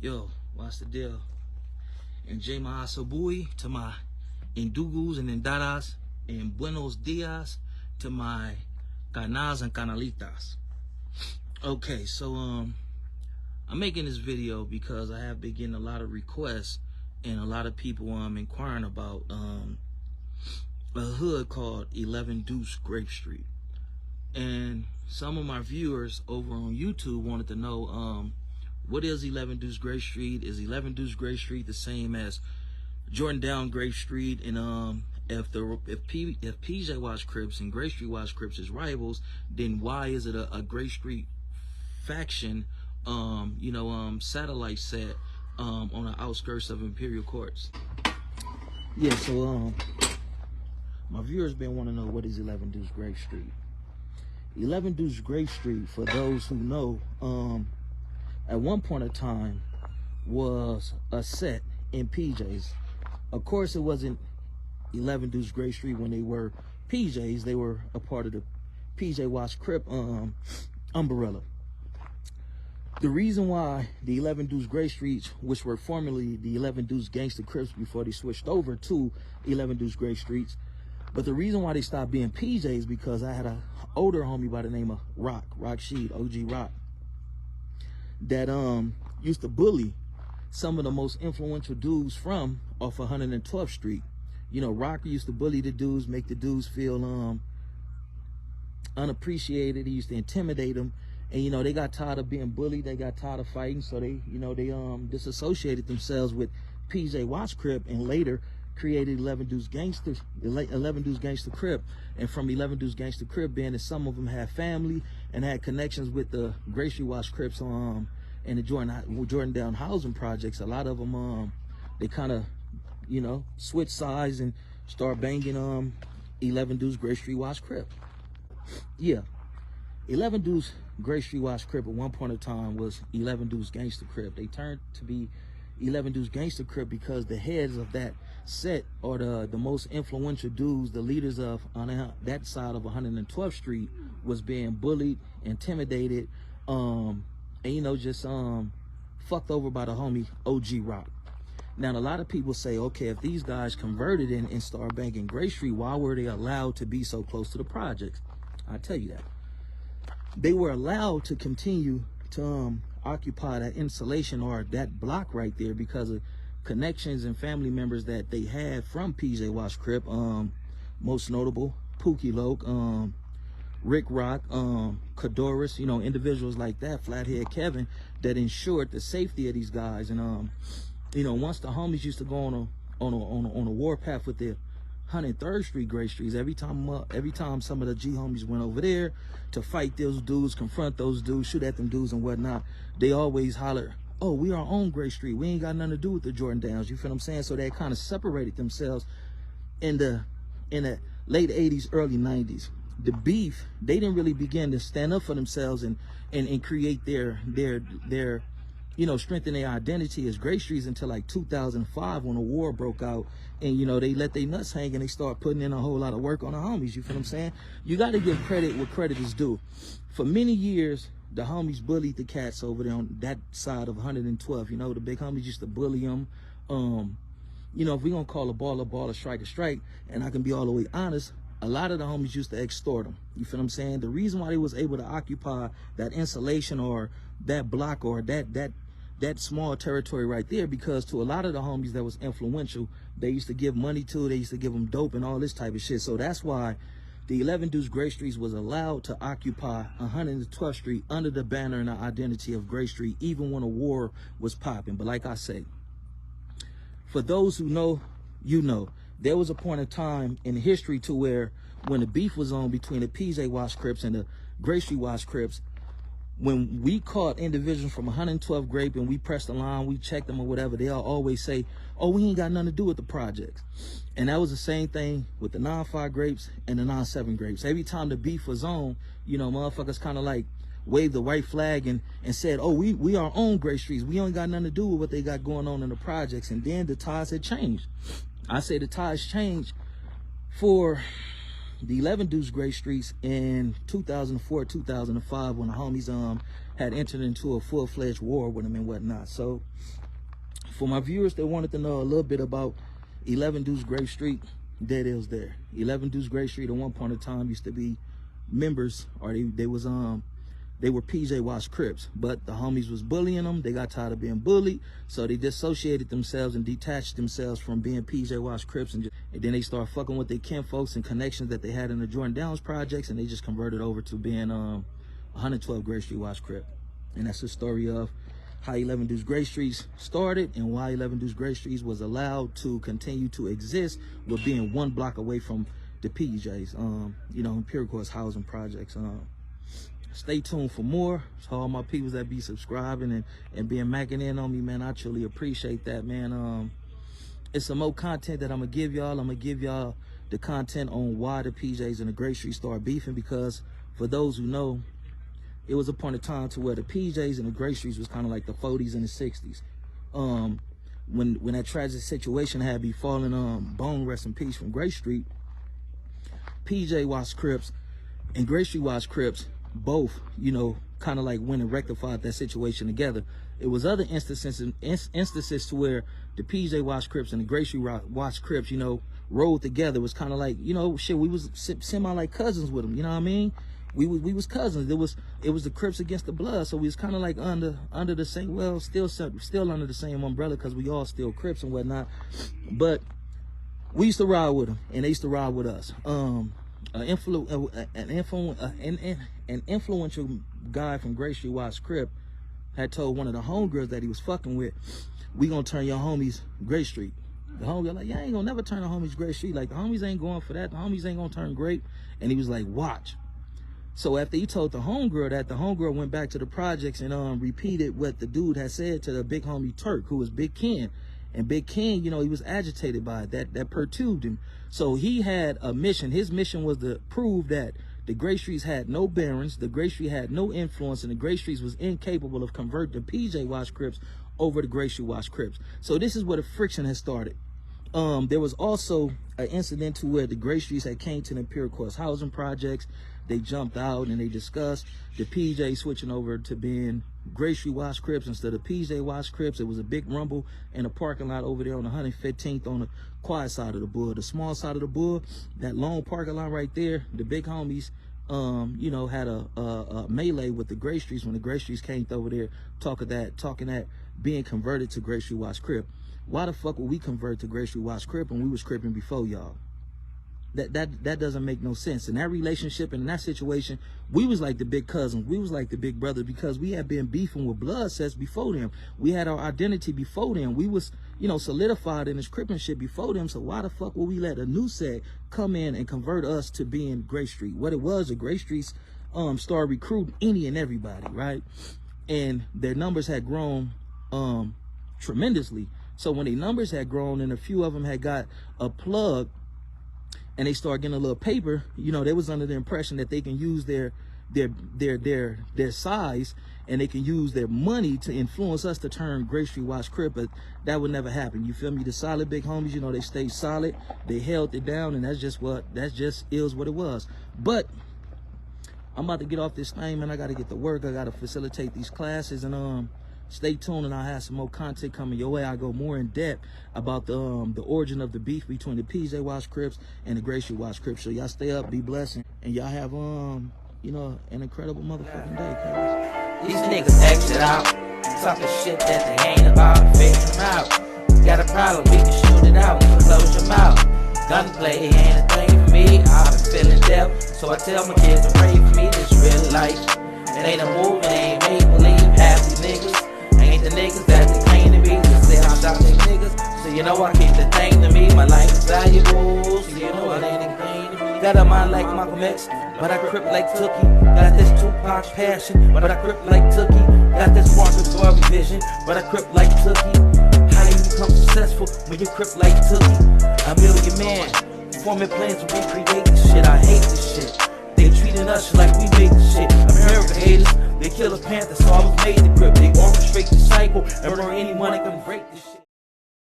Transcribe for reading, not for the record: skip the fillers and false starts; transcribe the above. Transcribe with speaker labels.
Speaker 1: Yo, what's the deal? And Jema Asabui to my Indugus and Indadas, and Buenos Dias to my Canas and Canalitas. Okay, so I'm making this video because I have been getting a lot of requests and a lot of people inquiring about a hood called 11 Deuce Grape Street. And some of my viewers over on YouTube wanted to know what is 11 Deuce Grape Street? Is 11 Deuce Grape Street the same as Jordan Down Grape Street? And if PJ Watch Crips and Grape Street Watch Crips is rivals, then why is it a Grape Street faction satellite set on the outskirts of Imperial Courts? Yeah, so my viewers been wanting to know what is 11 Deuce Grape Street. 11 Deuce Grape Street, for those who know, at one point of time was a set in PJs. Of course, it wasn't 11 Deuce Grape Street when they were PJs. They were a part of the PJ Watch Crip umbrella. The reason why the 11 Deuce Grape Streets, which were formerly the 11 Deuce Gangster Crips before they switched over to 11 Deuce Grape Streets, but the reason why they stopped being PJs because I had an older homie by the name of Rock Sheed, OG Rock, that used to bully some of the most influential dudes from off 112th Street. You know, Rock used to bully the dudes, make the dudes feel unappreciated. He used to intimidate them. And, they got tired of being bullied. They got tired of fighting. So they disassociated themselves with PJ Watch Crip and later created 11 Deuce Gangster, 11 Deuce Gangster Crip. And from 11 Deuce Gangster Crip, being that some of them had family and had connections with the Grape Street Watch Crips and the Jordan Down housing projects, a lot of them, they kind of, switch sides and start banging 11 Deuce Grape Street Watch Crip. Yeah. 11 Deuce Grape Street Watch Crip at one point in time was 11 Deuce Gangster Crip. They turned to be 11 Deuce Gangster Crip because the heads of that set are the most influential dudes, the leaders of on that side of 112th Street was being bullied, intimidated, just fucked over by the homie OG Rock. Now, a lot of people say, okay, if these guys converted and started banging Grape Street, why were they allowed to be so close to the projects? I'll tell you that. They were allowed to continue to occupy that insulation or that block right there because of connections and family members that they had from PJ Watch Crip. Most notable, Pookie Loke, Rick Rock, Cadoris, individuals like that, Flathead Kevin, that ensured the safety of these guys. And once the homies used to go on a warpath with their 103rd Street Grape Streets, every time some of the G homies went over there to fight those dudes, confront those dudes, shoot at them dudes and whatnot, they always holler, oh, we our own Grape Street. We ain't got nothing to do with the Jordan Downs. You feel what I'm saying? So they kind of separated themselves in the late 80s, early 90s. The beef, they didn't really begin to stand up for themselves and create their strengthen their identity as Grape Streets until like 2005 when a war broke out and, they let their nuts hang and they start putting in a whole lot of work on the homies. You feel what I'm saying? You got to give credit where credit is due. For many years, the homies bullied the cats over there on that side of 112. The big homies used to bully them. If we gonna call a ball, a strike, and I can be all the way honest, a lot of the homies used to extort them. You feel what I'm saying? The reason why they was able to occupy that insulation or that block or that small territory right there, because to a lot of the homies that was influential, they used to give money to, they used to give them dope and all this type of shit. So that's why the 11 Deuce Grape Streets was allowed to occupy 112th Street under the banner and the identity of Grape Street, even when a war was popping. But like I say, for those who know, there was a point in time in history to where when the beef was on between the PJ Watch Crips and the Grape Street Watch Crips, when we caught individuals from 112 Grape and we pressed the line, we checked them or whatever, they'll always say, oh, we ain't got nothing to do with the projects. And that was the same thing with the 9-5 Grapes and the 9-7 Grapes. Every time the beef was on, motherfuckers kind of like waved the white flag and said, oh, we our own Grape Streets. We ain't got nothing to do with what they got going on in the projects. And then the ties had changed. I say the ties changed for the 11 Deuce Grape Streets in 2004, 2005 when the homies had entered into a full-fledged war with them and whatnot. So for my viewers that wanted to know a little bit about 11 Deuce Grape Street, there it is there. 11 Deuce Grape Street at one point in time used to be members, or they were PJ Wash Crips, but the homies was bullying them. They got tired of being bullied, so they dissociated themselves and detached themselves from being PJ Wash Crips, and then they started fucking with their kinfolks and connections that they had in the Jordan Downs projects, and they just converted over to being 112 Grape Street Wash Crip. And that's the story of how 11 Deuce Grape Streets started and why 11 Deuce Grape Streets was allowed to continue to exist with being 1 block away from the PJs, you know, Empirical's housing projects. Stay tuned for more. To all my people that be subscribing and being macking in on me, man, I truly appreciate that, man. It's some more content that I'm gonna give y'all. I'm gonna give y'all the content on why the PJs and the Grape Street started beefing, because for those who know, it was a point of time to where the PJs and the Grape Streets was kind of like the 40s and the 60s. When that tragic situation had befallen Bone, rest in peace, from Grape Street, PJ Wash Crips and Grape Street Wash Crips both, you know, kind of like went and rectified that situation together. It was other instances to where the PJ Wash Crips and the Grape Street Wash Crips, you know, rolled together. It was kind of like, you know, shit, we was semi like cousins with them, you know what I mean? We was cousins. It was the Crips against the Blood, so we was kind of like under the same, well, still under the same umbrella, because we all still Crips and whatnot. But we used to ride with them, and they used to ride with us. An influential guy from Grape Street Wash Crip had told one of the homegirls that he was fucking with, "We gonna turn your homies Grape Street." The homegirl like, "Yeah, I ain't gonna never turn the homies Grape Street. Like, the homies ain't going for that. The homies ain't gonna turn Grape." And he was like, "Watch." So after he told the homegirl that, the homegirl went back to the projects and repeated what the dude had said to the big homie Turk, who was Big Ken. And Big Ken, you know, he was agitated by it. That perturbed him. So he had a mission. His mission was to prove that the Grape Streets had no barons, the Grape Street had no influence, and the Grape Streets was incapable of converting the PJ Wash Crips over the Grape Street Wash Crips. So this is where the friction has started. There was also an incident to where the Grape Streets had came to the Empirical's housing projects. They jumped out and they discussed the PJ switching over to being Grape Street Wash Crips instead of PJ Wash Crips. It was a big rumble in a parking lot over there on 115th on the quiet side of the bull. The small side of the bull, that long parking lot right there, the big homies, you know, had a melee with the Grape Streets when the Grape Streets came over there talking that being converted to Grape Street Wash Crip. Why the fuck would we convert to Grape Street Wash Crip when we was cripping before y'all? That doesn't make no sense. In that relationship and in that situation, we was like the big cousins. We was like the big brothers, because we had been beefing with blood sets before them. We had our identity before them. We was, you know, solidified in this cripping shit before them. So why the fuck would we let a new set come in and convert us to being Grape Street? What it was, the Grape Streets started recruiting any and everybody, right? And their numbers had grown tremendously. So when their numbers had grown and a few of them had got a plug, and they start getting a little paper, you know, they was under the impression that they can use their size and they can use their money to influence us to turn Grape Street Wash Crip, but that would never happen. You feel me? The solid big homies, you know, they stayed solid, they held it down, and that just is what it was. But I'm about to get off this thing, man. I got to get to work. I got to facilitate these classes, and stay tuned, and I'll have some more content coming your way. I go more in depth about the origin of the beef between the PJ Wash Crips and the Grape Street Wash Crips. So y'all stay up, be blessed, and y'all have you know, an incredible motherfucking day, cuz.
Speaker 2: These niggas exit out, talking shit that they ain't about, figure them out. Got a problem, we can shoot it out, so close your mouth. Gunplay ain't a thing for me, I've been feeling death, so I tell my kids to pray for me. This real life, it ain't a movie, it ain't make believe. Half these niggas ain't the niggas that they claim to be. Just say I'm shot they niggas, so you know I keep the thing to me. My life is valuable, so you know it ain't a thing to me. Got a mind like Malcolm X, but I crip like Tookie. Got this Tupac passion, but I crip like Tookie. Got this Marcus Garvey vision, but I crip like Tookie. How you become successful when you crip like Tookie? A million man, forming plans to recreate this shit. I hate this shit. They treating us like we make this shit. America haters, they kill a panther, so I was made to grip. They orchestrate the cycle and murder anyone that can break this shit.